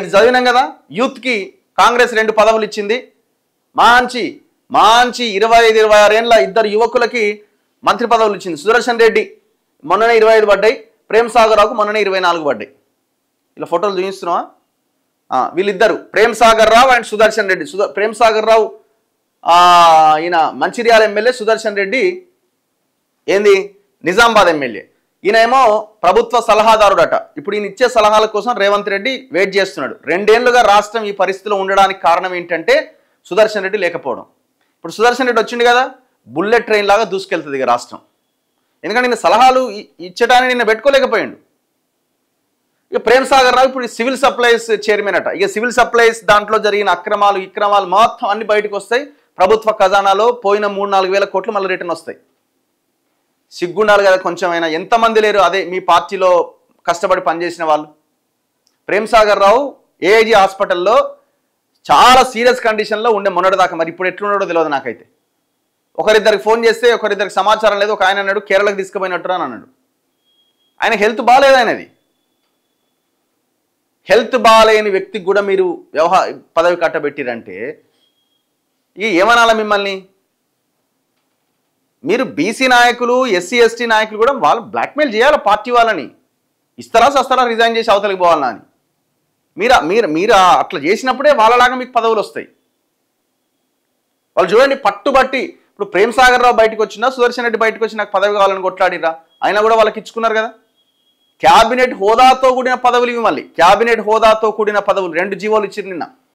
ఇది చదివినాం కదా, యూత్కి కాంగ్రెస్ 2 పదవులు ఇచ్చింది. మంచి మంచి 25-26 ఏళ్ళ 2 యువకులకి మంత్రి పదవులు ఇచ్చింది. సుదర్శన్ రెడ్డి మొన్ననే 25 పడ్డాయి, ప్రేమ్ సాగర్ రావుకు మొన్ననే 24 పడ్డాయి. ఇలా ఫోటోలు చూపిస్తున్నావా? వీళ్ళిద్దరు ప్రేమ్ సాగర్ రావు అండ్ సుదర్శన్ రెడ్డి. ప్రేమ్ సాగర్ రావు ఈయన మంచిర్యాల ఎమ్మెల్యే, సుదర్శన్ రెడ్డి ఏంది నిజామాబాద్ ఎమ్మెల్యే. ఈయన ఏమో ప్రభుత్వ సలహాదారుడట. ఇప్పుడు ఈయన ఇచ్చే సలహాల కోసం రేవంత్ రెడ్డి వెయిట్ చేస్తున్నాడు. 2 ఏళ్లుగా రాష్ట్రం ఈ పరిస్థితిలో ఉండడానికి కారణం ఏంటంటే సుదర్శన్ రెడ్డి లేకపోవడం. ఇప్పుడు సుదర్శన్ రెడ్డి వచ్చింది కదా, బుల్లెట్ ట్రైన్ లాగా దూసుకెళ్తుంది ఇక రాష్ట్రం. ఎందుకంటే నిన్న సలహాలు ఇచ్చడానికి నిన్న పెట్టుకోలేకపోయాడు. ఇక ప్రేమ్ సాగర్ రావు ఇప్పుడు సివిల్ సప్లైస్ చైర్మన్ అట. ఇక సివిల్ సప్లైస్ దాంట్లో జరిగిన ఇక్రమాలు మొత్తం అన్ని బయటకు వస్తాయి. ప్రభుత్వ ఖజానాలో పోయిన 3-4 వేల కోట్లు మళ్ళీ రిటర్న్ వస్తాయి. సిగ్గుండాలి కదా కొంచెమైనా. ఎంతమంది లేరు అదే మీ పార్టీలో కష్టపడి పనిచేసిన వాళ్ళు. ప్రేమ్ సాగర్ రావు ఏఐజీ హాస్పిటల్లో చాలా సీరియస్ కండిషన్లో ఉండే మొన్నటిదాకా. మరి ఇప్పుడు ఎట్లున్నాడో తెలియదు నాకైతే. ఒకరిద్దరికి ఫోన్ చేస్తే ఒకరిద్దరికి సమాచారం లేదు. ఒక ఆయన అన్నాడు కేరళకు తీసుకుపోయినట్టు అని అన్నాడు. ఆయన హెల్త్ బాగాలేదు. ఆయనది హెల్త్ బాగాలేని వ్యక్తికి కూడా మీరు పదవి కట్టబెట్టిరంటే ఇక ఏమనాలా మిమ్మల్ని? మీరు బీసీ నాయకులు, ఎస్సీ ఎస్టీ నాయకులు కూడా వాళ్ళు బ్లాక్మెయిల్ చేయాలి పార్టీ వాళ్ళని. ఇస్తారా సస్తారా రిజైన్ చేసి అవతలికి పోవాలన్నా అని. మీరు అట్లా చేసినప్పుడే వాళ్ళలాగా మీకు పదవులు వస్తాయి. వాళ్ళు చూడండి పట్టుబట్టి ఇప్పుడు ప్రేమ్ సాగర్ రావు బయటకు వచ్చినా, సుదర్శన్ రెడ్డి బయటకు వచ్చి నాకు పదవి కావాలని కొట్లాడిరా, అయినా కూడా వాళ్ళకి ఇచ్చుకున్నారు కదా. క్యాబినెట్ హోదాతో కూడిన పదవులు ఇవి. మళ్ళీ క్యాబినెట్ హోదాతో కూడిన పదవులు 2 జీవోలు ఇచ్చారు నిన్న.